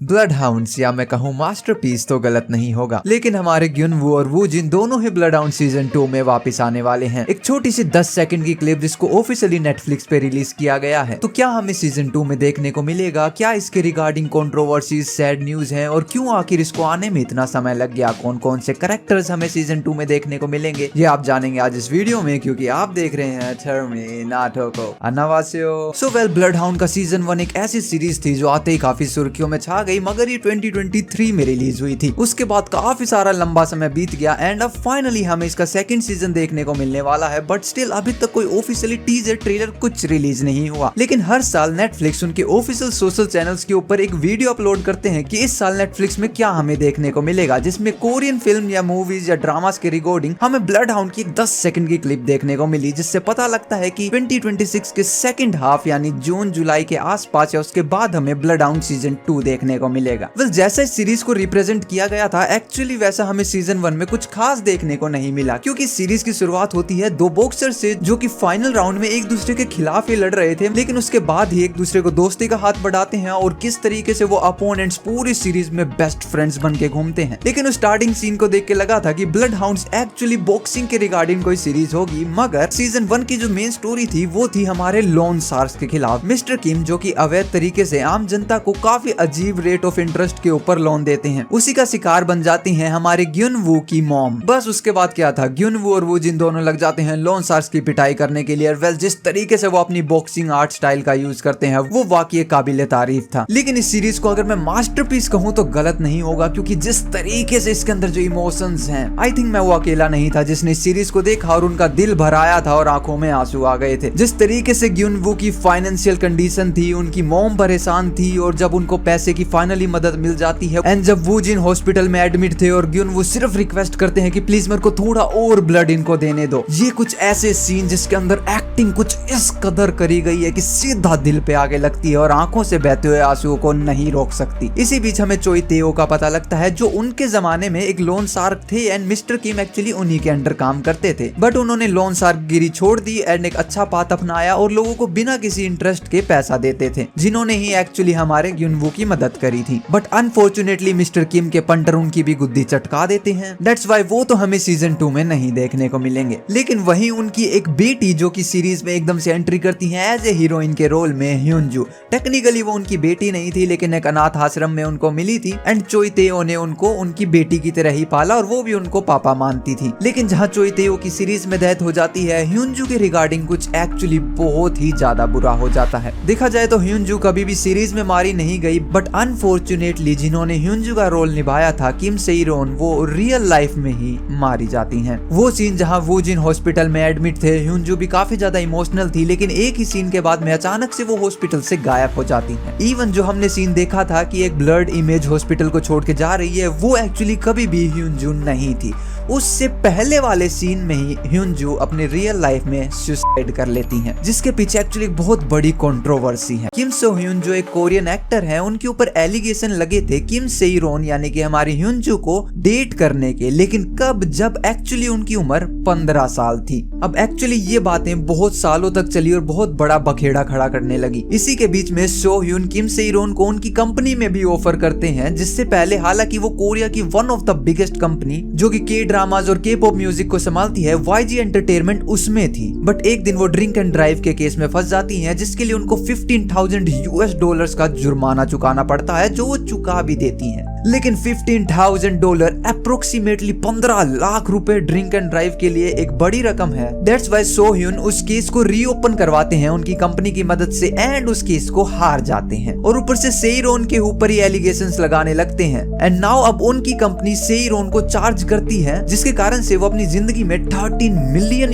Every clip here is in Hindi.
ब्लड हाउंड्स या मैं कहूँ मास्टरपीस तो गलत नहीं होगा, लेकिन हमारे ग्युनवू और वू जिन दोनों ही ब्लड हाउंड सीजन 2 में वापस आने वाले हैं। एक छोटी सी 10 सेकंड की क्लिप जिसको ऑफिशियली नेटफ्लिक्स पे रिलीज किया गया है। तो क्या हमें सीजन 2 में देखने को मिलेगा? क्या इसके रिगार्डिंग कंट्रोवर्सीज, सैड न्यूज है और क्यों आखिर इसको आने में इतना समय लग गया? कौन कौन से कैरेक्टर्स हमें सीजन 2 में देखने को मिलेंगे, ये आप जानेंगे आज इस वीडियो में, क्योंकि आप देख रहे हैं थर्मी नाटो को अनावासियो। सो वेल, ब्लड हाउंड का सीजन 1 एक ऐसी सीरीज थी जो आते ही काफी सुर्खियों में छा गई, मगर ये 2023 में रिलीज हुई थी। उसके बाद काफी सारा लंबा समय बीत गया एंड अब फाइनली हमें इसका सेकंड सीजन देखने को मिलने वाला है। बट स्टिल अभी तक कोई ऑफिशियली टीजर, ट्रेलर कुछ रिलीज नहीं हुआ। लेकिन हर साल नेटफ्लिक्स उनके ऑफिशियल सोशल चैनल्स के ऊपर एक वीडियो अपलोड करते हैं कि इस साल नेटफ्लिक्स में क्या हमें देखने को मिलेगा, जिसमें कोरियन फिल्म या मूवीज या ड्रामास के रिकॉर्डिंग हमें ब्लड हाउंड की एक 10 सेकंड की क्लिप देखने को मिली, जिससे पता लगता है कि 2026 के सेकंड हाफ यानी जून जुलाई के आसपास या उसके बाद हमें ब्लड हाउंड सीजन 2 देखने को मिलेगा। जैसा इस सीरीज को रिप्रेजेंट किया गया था, एक्चुअली वैसा हमें सीजन 1 में कुछ खास देखने को नहीं मिला, क्योंकि सीरीज की शुरुआत होती है दो बॉक्सर से जो कि फाइनल राउंड में एक दूसरे के खिलाफ ही लड़ रहे थे, लेकिन उसके बाद ही एक दूसरे को दोस्ती का हाथ बढ़ाते हैं और किस तरीके से वो अपोनेंट्स पूरी सीरीज में बेस्ट फ्रेंड्स बन के घूमते हैं। लेकिन उस स्टार्टिंग सीन को देख के लगा था कि ब्लड हाउंड्स एक्चुअली बॉक्सिंग के रिगार्डिंग कोई सीरीज होगी, मगर सीजन 1 की जो मेन स्टोरी थी वो थी हमारे लोन सार्स के खिलाफ मिस्टर किम, जो कि अवैध तरीके से आम जनता को काफी अजीब रेट ऑफ इंटरेस्ट के ऊपर लोन देते हैं। उसी का शिकार बन जाती हैं हमारे ग्युनवू की मॉम। बस उसके बाद क्या था, ग्युनवू और वू जिन दोनों लग जाते हैं लोन सार्स की पिटाई करने के लिए। वेल, जिस तरीके से वो अपनी बॉक्सिंग आर्ट स्टाइल का यूज करते हैं वो वाकई काबिल तारीफ था। लेकिन इस सीरीज को अगर मैं मास्टरपीस कहूँ तो गलत नहीं होगा, क्योंकि जिस तरीके से इसके अंदर जो इमोशंस हैं, आई थिंक मैं वो अकेला नहीं था जिसने इस सीरीज को देखा और उनका दिल भर आया था और आंखों में आंसू आ गए थे। जिस तरीके से ग्युनवू की फाइनेंशियल कंडीशन थी, उनकी मॉम परेशान थी और जब उनको पैसे की फाइनली मदद मिल जाती है एंड जब वू जिन हॉस्पिटल में एडमिट थे और ग्युनवू सिर्फ रिक्वेस्ट करते हैं कि प्लीज मेरे को थोड़ा और ब्लड इनको देने दो। ये कुछ ऐसे सीन जिसके अंदर एक्टिंग कुछ इस कदर करी गई है कि सीधा दिल पे आगे लगती है और आंखों से बहते हुए आंसुओं को नहीं रोक सकती। इसी बीच हमें चोई तेओ का पता लगता है, जो उनके जमाने में एक लोन सार्क थे एंड मिस्टर किम एक्चुअली उन्हीं के अंडर काम करते थे। बट उन्होंने लोन सार्क गिरी छोड़ दी एंड एक अच्छा पाथ अपनाया और लोगों को बिना किसी इंटरेस्ट के पैसा देते थे, जिन्होंने ही एक्चुअली हमारे ग्युनवू की मदद करी थी। बट अनफॉर्चुनेटली मिस्टर किम के पंटर उनकी भी गुद्दी चटका देते हैं। दैट्स व्हाई वो तो हमें सीजन 2 में नहीं देखने को मिलेंगे। लेकिन वहीं उनकी एक बेटी जो कि सीरीज में एकदम से एंट्री करती है एज ए हीरोइन के रोल में, ह्यूनजू। टेक्निकली वो उनकी बेटी नहीं थी, लेकिन एक अनाथ आश्रम में उनको मिली थी एंड चोई तेओ ने उनको उनकी बेटी की तरह ही पाला और वो भी उनको पापा मानती थी। लेकिन जहाँ चोई तेओ की सीरीज में डेथ हो जाती है, ह्यूनजू के रिगार्डिंग कुछ एक्चुअली बहुत ही ज्यादा बुरा हो जाता है। देखा जाए तो ह्यूनजू कभी भी सीरीज में मारी नहीं गई, बट अनफॉर्चुनेटली जिन्होंने ह्यूनजू का रोल निभाया था, किम सेइरोन, वो रियल लाइफ में ही मारी जाती हैं। वो सीन जहां वो जिन हॉस्पिटल में एडमिट थे, ह्यूनजू भी काफी ज्यादा इमोशनल थी, लेकिन एक ही सीन के बाद में अचानक से वो हॉस्पिटल से गायब हो जाती हैं। इवन जो हमने सीन देखा था कि एक ब्लड इमेज हॉस्पिटल को छोड़ के जा रही है, वो एक्चुअली कभी भी ह्यूनजू नहीं थी। उससे पहले वाले सीन में ही ह्यूनजू अपने रियल लाइफ में सुसाइड कर लेती हैं, जिसके पीछे एक्चुअली बहुत बड़ी कंट्रोवर्सी है। किम सो ह्यून जो एक कोरियन एक्टर है, उनके ऊपर एलिगेशन लगे थे किम सेइरोन यानी कि हमारी ह्यूनजू को डेट करने के, लेकिन कब? जब एक्चुअली उनकी उम्र 15 साल थी। अब एक्चुअली ये बातें बहुत सालों तक चली और बहुत बड़ा बखेड़ा खड़ा करने लगी। इसी के बीच में सो ह्यून किम सेइरोन को उनकी कंपनी में भी ऑफर करते हैं, जिससे पहले हालांकि वो कोरिया की one of the biggest company जो कि के ड्रामाज और के पॉप म्यूजिक को संभालती है, YG एंटरटेनमेंट, उसमें थी। बट एक दिन वो ड्रिंक एंड ड्राइव के केस में फंस जाती हैं, जिसके लिए उनको $15,000 का जुर्माना चुकाना पड़ता है, जो वो चुका भी देती हैं। लेकिन $15,000 अप्रोक्सीमेटली 15 लाख रुपए ड्रिंक एंड ड्राइव के लिए एक बड़ी रकम है। दैट्स व्हाई सो ह्यून उस केस को रीओपन करवाते हैं उनकी कंपनी की मदद से एंड उस केस को हार जाते हैं और ऊपर से सेइरोन के ऊपर ही एलिगेशंस लगाने लगते हैं। एंड नाउ अब उनकी कंपनी सेइरोन को चार्ज करती है, जिसके कारण से वो अपनी जिंदगी में $13 मिलियन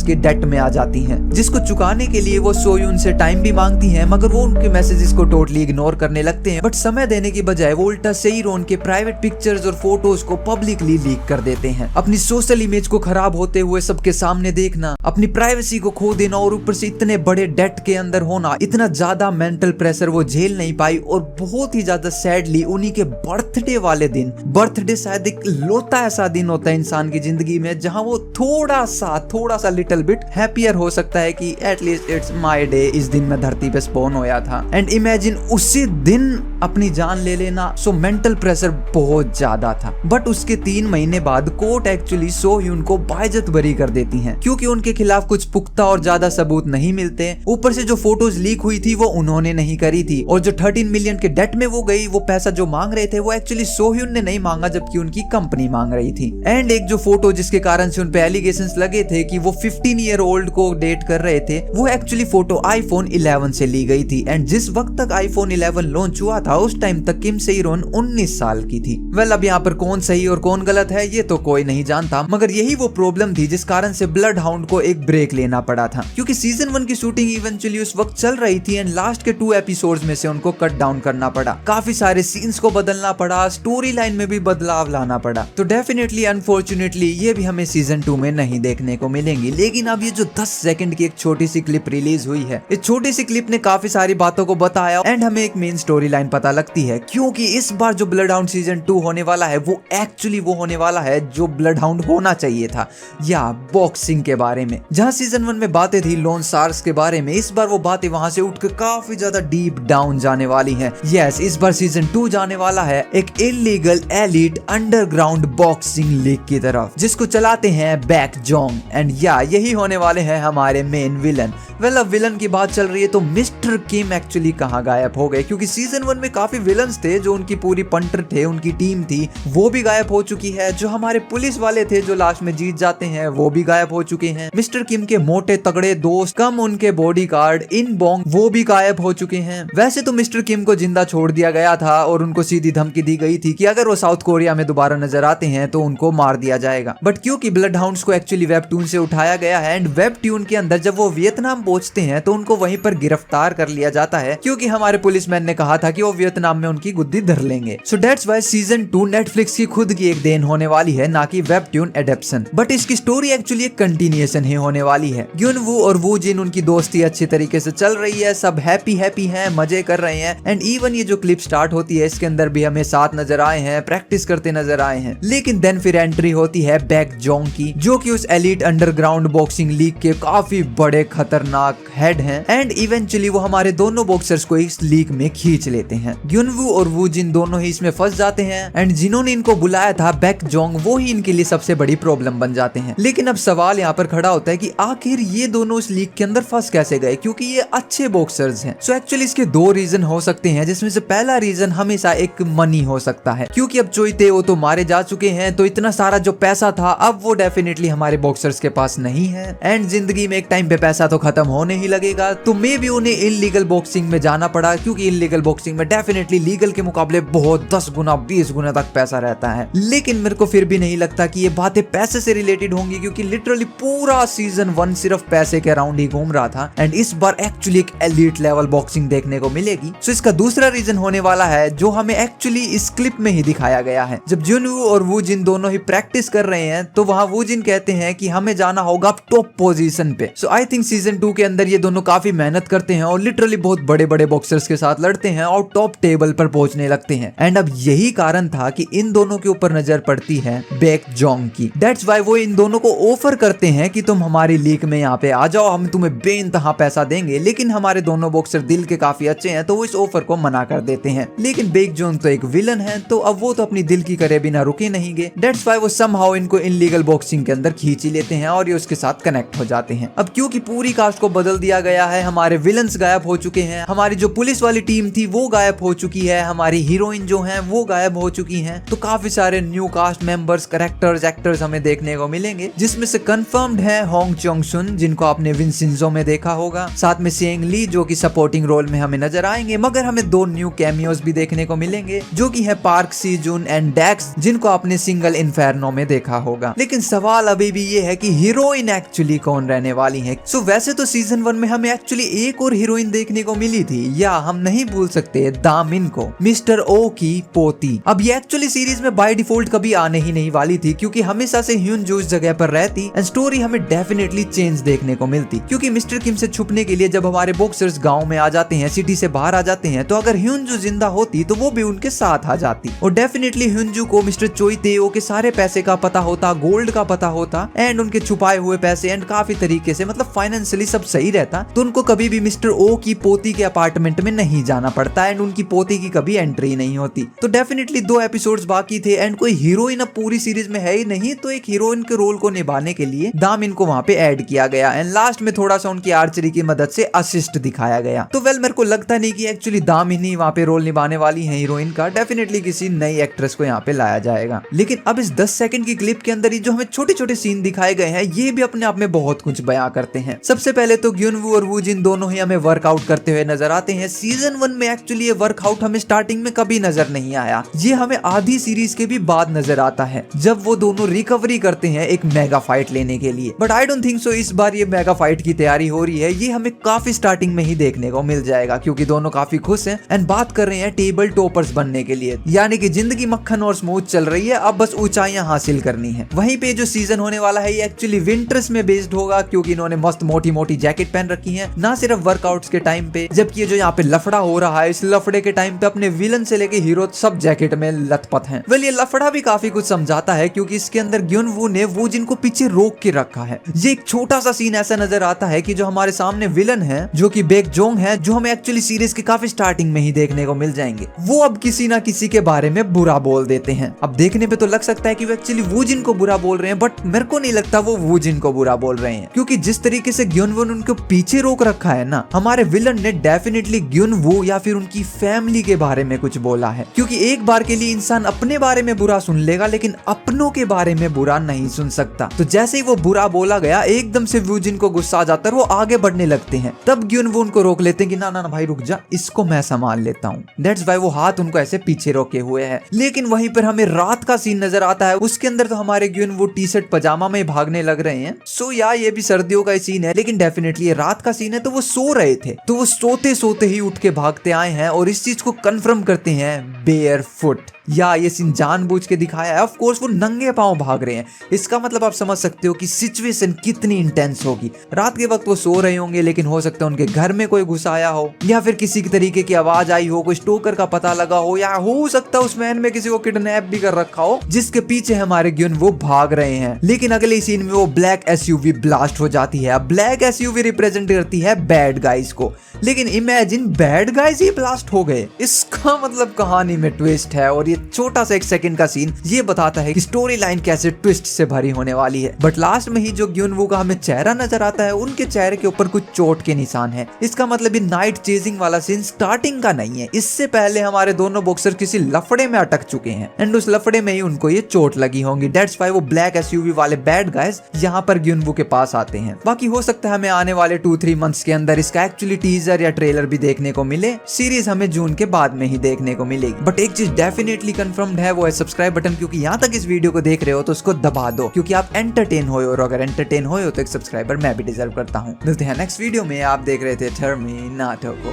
के डेट में आ जाती हैं, जिसको चुकाने के लिए वो सो ह्यून से टाइम भी मांगती हैं, मगर वो उनके मैसेजेस को टोटली इग्नोर करने लगते हैं। बट समय देने की बजाय वो उल्टा हीरो उनके प्राइवेट पिक्चर्स और फोटोज को पब्लिकली लीक कर देते हैं। अपनी सोशल इमेज को खराब होते हुए सबके सामने देखना, अपनी प्राइवेसी को खो देना और ऊपर से इतने बड़े डेट के अंदर होना, इतना ज्यादा मेंटल प्रेशर वो झेल नहीं पाई और बहुत ही ज्यादा सैडली उन्हीं के बर्थडे वाले दिन, बर्थडे शायद एक लौता ऐसा दिन होता है इंसान की जिंदगी में जहां वो थोड़ा सा लिटिल बिट हैप्पियर हो सकता है कि एटलीस्ट इट्स माय डे, इस दिन मैं धरती पे स्पॉन होया था। एंड इमेजिन उसी दिन अपनी जान ले लेना। सो मेंटल प्रेशर बहुत ज्यादा था। बट उसके 3 महीने बाद कोर्ट एक्चुअली सो ह्यून को बाइज्जत बरी कर देती है क्योंकि उनके खिलाफ कुछ पुख्ता और ज्यादा सबूत नहीं मिलते। ऊपर से जो फोटोज लीक हुई थी वो उन्होंने नहीं करी थी और जो 13 मिलियन के डेट में वो गई, वो पैसा जो मांग रहे थे वो एक्चुअली सो ह्यून ने नहीं मांगा जबकि उनकी कंपनी मांग रही थी। एंड एक जो फोटो जिसके कारण से उन पे एलिगेशंस लगे थे कि वो 15 ईयर ओल्ड को डेट कर रहे थे, वो एक्चुअली फोटो आईफोन 11 से ली गई थी। एंड जिस वक्त तक आईफोन 11 लॉन्च हुआ था उस टाइम तक किम से-इरोन 19 साल की थी। वेल अब यहाँ पर कौन सही और कौन गलत है ये तो कोई नहीं जानता, मगर यही वो प्रॉब्लम थी जिस कारण से ब्लड हाउंड को एक ब्रेक लेना पड़ा था क्योंकि सीजन 1 की शूटिंग इवेंचुअली उस वक्त चल रही थी एंड लास्ट के 2 एपिसोड्स में से उनको कट डाउन करना पड़ा, काफी सारे सीन्स को बदलना पड़ा, स्टोरी लाइन में भी बदलाव लाना पड़ा। तो डेफिनेटली अनफॉर्चुनेटली ये भी हमें सीजन 2 में नहीं देखने को मिलेंगी। लेकिन अब ये जो 10 सेकंड की एक छोटी सी क्लिप रिलीज हुई है, इस छोटी सी क्लिप ने काफी सारी बातों को बताया एंड हमें एक मेन स्टोरी लाइन पता लगती है क्योंकि इस बार जो ब्लड हाउंड सीजन 2 होने वाला है वो एक्चुअली वो होने वाला है जो ब्लड हाउंड होना चाहिए था, या बॉक्सिंग के बारे में। जहां सीजन 1 में बातें थी लोन सार्स के बारे में, इस बार वो बातें वहां से उठकर काफी ज्यादा डीप डाउन जाने वाली हैं। यस, इस बार सीजन 2 जाने वाला है एक illegal elite underground boxing league की तरफ जिसको चलाते हैं बैक जोंग। एंड या यही होने वाले हैं हमारे मेन विलन। वेल अब विलन की बात चल रही है तो मिस्टर किम एक्चुअली कहाँ गायब हो गए क्योंकि सीजन 1 में काफी विलन्स थे जो उनकी पूरी पंटर थे, उनकी टीम थी, वो भी गायब हो चुकी है। जो हमारे पुलिस वाले थे जो लास्ट में जीत जाते हैं वो भी गायब हो चुके हैं। मिस्टर किम के मोटे तगड़े दोस्त कम उनके बॉडीगार्ड इन बोंग वो भी गायब हो चुके हैं। वैसे तो मिस्टर किम को जिंदा छोड़ दिया गया था और उनको सीधी धमकी दी गई थी कि अगर वो साउथ कोरिया में दोबारा नजर आते हैं तो उनको मार दिया जाएगा। बट क्योंकि ब्लड हाउंड्स को एक्चुअली वेबटून से उठाया गया है एंड वेबटून के अंदर जब वो वियतनाम पहुंचते हैं तो उनको वहीं पर गिरफ्तार कर लिया जाता है क्योंकि हमारे पुलिसमैन ने कहा था कि वो वियतनाम में उनकी गुद्दी धर लेंगे। So that's why season 2 Netflix की खुद की एक देन होने वाली है, ना कि वेबटून एडेप्शन। बट इसकी स्टोरी एक्चुअली एक कंटिन्यूएशन ही होने वाली है। ग्युन वू और वू जिन उनकी दोस्ती अच्छी तरीके से चल रही है, सब हैप्पी हैं, मजे कर रहे हैं। एंड इवन ये जो क्लिप स्टार्ट होती है इसके अंदर भी हमें साथ नजर आए हैं, प्रैक्टिस करते नजर आए हैं। लेकिन देन फिर एंट्री होती है बैक जोंग की जो कि उस एलिट अंडरग्राउंड बॉक्सिंग लीग के काफी बड़े खतरनाक हेड हैं एंड इवेंचुअली वो हमारे दोनों बॉक्सर्स को इस लीग में खींच लेते हैं। ग्युन वू और वू जिन दोनों ही इसमें फंस जाते हैं एंड जिन्होंने इनको बुलाया था बैक जोंग वो ही इनके लिए सबसे बड़ी प्रॉब्लम बन जाते हैं। लेकिन अब सवाल यहाँ पर खड़ा होता है कि आखिर ये दोनों इस लीग के अंदर फंस कैसे गए क्योंकि ये अच्छे बॉक्सर्स हैं। सो एक्चुअली इसके 2 रीजन हो सकते हैं जिसमें से पहला रीजन हमेशा एक मनी हो सकता है क्योंकि अब चोइते वो तो मारे जा चुके हैं तो इतना सारा जो पैसा था अब वो डेफिनेटली हमारे बॉक्सर्स के पास नहीं है एंड जिंदगी में एक टाइम पे पैसा तो खत्म होने ही लगेगा। तो मे भी उन्हें इलीगल बॉक्सिंग में जाना पड़ा क्योंकि इलीगल बॉक्सिंग में डेफिनेटली लीगल के मुकाबले बहुत 10 गुना 20 गुना तक पैसा रहता है। लेकिन मेरे को फिर भी नहीं लगता कि ये बातें पैसे से रिलेटेड होंगी क्योंकि लिटरली पूरा सीजन 1 सिर्फ पैसे के अराउंड ही घूम रहा था एंड इस बार एक्चुअली एक एलीट लेवल बॉक्सिंग देखने को मिलेगी। सो इसका दूसरा रीजन होने वाला है जो हमें एक्चुअली इस क्लिप में ही दिखाया गया है। जब जुन वू और वू जिन दोनों ही प्रैक्टिस कर रहे हैं तो वहां वू जिन कहते हैं कि हमें जाना होगा टॉप पोजीशन पे। सो आई थिंक सीजन 2 के अंदर ये दोनों काफी मेहनत करते हैं और लिटरली बहुत बड़े बड़े बॉक्सर्स के साथ लड़ते हैं और टॉप टेबल पर पहुंचने लगते हैं एंड अब यही कारण था कि इन दोनों के ऊपर नजर पड़ती है बैक जोंग की। दैट्स व्हाई वो इन दोनों को ऑफर करते हैं कि तुम हमारी लीग में यहाँ पे आ जाओ, हम तुम्हें बेइंतहा पैसा देंगे। लेकिन हमारे दोनों बॉक्सर दिल के काफी अच्छे हैं तो वो इस ऑफर को मना कर देते हैं। लेकिन बैक जोंग तो एक विलन है तो अब वो तो अपनी दिल की करे बिना रुके नहीं गए। दैट्स व्हाई वो समहाउ इनको इनलीगल बॉक्सिंग के अंदर खींच ही लेते हैं और ये उसके साथ कनेक्ट हो जाते हैं। अब क्योंकि पूरी कास्ट को बदल दिया गया है, हमारे विलन्स गायब हो चुके हैं, हमारी जो पुलिस वाली टीम थी वो गायब हो चुकी है, हमारी हीरोइन जो हैं वो गायब हो चुकी हैं, तो काफी सारे new cast members, characters, actors हमें देखने को मिलेंगे जिसमें से कंफर्म्ड है होंग चोंग सुन जिनको आपने विंसिंजो में देखा होगा, साथ में सेंग ली जो कि सपोर्टिंग रोल में हमें नजर आएंगे। मगर हमें 2 न्यू कैमियोज भी देखने को मिलेंगे जो कि है पार्क सी जून एंड डेक्स जिनको आपने सिंगल इन्फेर्नो में देखा होगा। लेकिन सवाल अभी भी ये है कि हीरोइन एक्चुअली कौन रहने वाली है। सो वैसे तो सीजन 1 में हमें एक्चुअली एक और हीरोइन देखने को मिली थी, या हम नहीं भूल सकते दामिन को, मिस्टर ओ की पोती। अब ये एक्चुअली सीरीज में बाय डिफॉल्ट कभी आने ही नहीं वाली थी, क्योंकि हमेशा से ह्यून जू इस जगह पर रहती एंड स्टोरी हमें डेफिनेटली चेंज देखने को मिलती, क्योंकि मिस्टर किम से छुपने के लिए जब हमारे बॉक्सर्स गांव में आ जाते हैं, सिटी से बाहर आ जाते हैं, तो अगर ह्यून जू जिंदा होती तो वो भी उनके साथ आ जाती और डेफिनेटली ह्यून जू को मिस्टर चोई तेओ के सारे पैसे का पता होता, गोल्ड का पता होता एंड उनके छुपाए हुए पैसे एंड काफी तरीके से मतलब फाइनेंशियली सब सही रहता, तो उनको कभी भी मिस्टर ओ की पोती के अपार्टमेंट में नहीं जाना पड़ता एंड उनकी पोती की कभी एंट्री नहीं होती। तो डेफिनेटली 2 एपिसोड्स बाकी थे एंड कोई हीरोइन अब पूरी सीरीज में है ही नहीं, तो एक हीरोइन के रोल को निभाने के लिए दामिन को वहां पे ऐड किया गया एंड लास्ट में थोड़ा सा उनकी आर्चरी की मदद से असिस्ट दिखाया गया। तो वेल मेरे को लगता नहीं कि एक्चुअली दामिन ही वहां पे रोल निभाने वाली है हीरोइन का, डेफिनेटली किसी नई एक्ट्रेस को यहाँ पे लाया जाएगा। लेकिन अब इस 10 सेकंड की क्लिप के अंदर ही जो हमें छोटे छोटे सीन दिखाए गए हैं, ये भी अपने आप में बहुत कुछ बयां करते हैं। सबसे पहले तो ग्युनवू और वू जिन दोनों ही हमें वर्कआउट करते हुए नजर आते हैं। सीजन 1 में एक्चुअली ये वर्कआउट हमें स्टार्टिंग में कभी नजर नहीं आया, ये हमें आधी सीरीज के भी बाद नजर आता है जब वो दोनों रिकवरी करते हैं एक मेगा फाइट लेने के लिए। But I don't think so इस बार ये मेगा फाइट की तैयारी हो रही है, ये हमें काफी स्टार्टिंग में ही देखने को मिल जाएगा, क्योंकि दोनों काफी खुश हैं एंड बात कर रहे हैं टेबल टॉपर्स बनने के लिए, यानी कि जिंदगी मक्खन और स्मूथ चल रही है, अब बस ऊंचाइयां हासिल करनी है। वहीं पे जो सीजन होने वाला है ये एक्चुअली विंटर्स में बेस्ड होगा, क्योंकि इन्होंने मस्त मोटी मोटी जैकेट पहन रखी है, ना सिर्फ वर्कआउट्स के टाइम पे, जबकि ये जो यहाँ पे लफड़ा हो रहा है, इस लफड़े के टाइम पे अपने विलन से लेके हीरो सब जैकेट में लथपथ हैं। वेल ये लफड़ा भी काफी कुछ समझाता है, क्योंकि इसके अंदर ग्युनवू ने वो जिनको पीछे रोक के रखा है। ये एक छोटा सा सीन ऐसा नजर आता है कि जो हमारे सामने विलन है, जो कि बेक जोंग है, जो हमें एक्चुअली सीरीज के काफी स्टार्टिंग में ही देखने को मिल जाएंगे, वो अब किसी ना किसी के बारे में बुरा बोल देते हैं। अब देखने पे तो लग सकता है कि वो एक्चुअली वो जिन को बुरा बोल रहे हैं, बट मेरे को नहीं लगता वो जिन को बुरा बोल रहे हैं, क्योंकि जिस तरीके से ग्युनवू ने उनको पीछे रोक रखा है ना, हमारे विलन ने डेफिनेटली ग्युनवू या फिर उनकी फैमिली के बारे में कुछ बोला है। क्योंकि एक बार के लिए इंसान अपने बारे में बुरा सुन लेगा, लेकिन अपनों के बारे में बुरा नहीं सुन सकता। तो जैसे ही वो बुरा बोला गया, एकदम से वो जिन को गुस्सा आ जाता है, वो आगे बढ़ने लगते हैं। तब ग्युनवू उनको रोक लेते हैं कि ना ना ना भाई रुक जा, इसको मैं संभाल लेता हूँ। दैट्स व्हाई वो हाथ उनको ऐसे पीछे रोके हुए है। लेकिन वहीं पर हमें रात का सीन नजर आता है, उसके अंदर तो हमारे ग्युनवू टी शर्ट पजामा में भागने लग रहे हैं। सो या ये भी सर्दियों का सीन है, लेकिन डेफिनेटली ये रात का सीन है, तो वो सो रहे थे, तो वो सोते सोते ही उठ के भागते आए हैं और इस चीज को कंफर्म करते हैं बेयर फुट। या ये सीन जानबूझ के दिखाया है, ऑफ कोर्स वो नंगे पांव भाग रहे हैं। इसका मतलब आप समझ सकते हो कि सिचुएशन कितनी इंटेंस होगी। रात के वक्त वो सो रहे होंगे, लेकिन हो सकता है उनके घर में कोई घुस आया हो, या फिर किसी तरीके की आवाज आई हो, कोई स्टोकर का पता लगा हो, या हो सकता है उस मैन में किसी को किडनैप भी कर रखा हो, जिसके पीछे हमारे ग्युन वो भाग रहे हैं। लेकिन अगले सीन में वो ब्लैक एसयूवी ब्लास्ट हो जाती है। अब ब्लैक एसयूवी रिप्रेजेंट करती है बैड गाइज को, लेकिन इमेजिन बैड गाइज ही ब्लास्ट हो गए। इसका मतलब कहानी में ट्विस्ट है, और ये छोटा सा 1 सेकंड का सीन ये बताता है कि स्टोरी लाइन कैसे ट्विस्ट से भरी होने वाली है। बट लास्ट में ही जो ग्युनवू का हमें चेहरा नजर आता है, उनके चेहरे के ऊपर कुछ चोट के निशान है। इसका मतलब ये नाइट चेजिंग वाला सीन स्टार्टिंग का नहीं है, इससे पहले हमारे दोनों बॉक्सर किसी लफड़े में अटक चुके हैं एंड उस लफड़े में ही उनको ये चोट लगी होंगी। दैट्स व्हाई वो ब्लैक एसयूवी वाले बैड गाइज यहाँ पर ग्युनवू के पास आते हैं। बाकी हो सकता है हमें आने वाले 2-3 मंथ्स के अंदर इसका एक्चुअली टीजर या ट्रेलर भी देखने को मिले। सीरीज हमें जून के बाद में ही देखने को मिलेगी। बट एक चीज डेफिनेटली कंफर्म्ड है, वो है सब्सक्राइब बटन, क्योंकि यहाँ तक इस वीडियो को देख रहे हो तो उसको दबा दो, क्योंकि आप एंटरटेन हो, और अगर एंटरटेन हो तो एक सब्सक्राइबर मैं भी डिजर्व करता हूँ। मिलते हैं नेक्स्ट वीडियो में। आप देख रहे थे टर्मिनाटो को।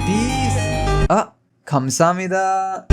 पीस। खमसामिदा।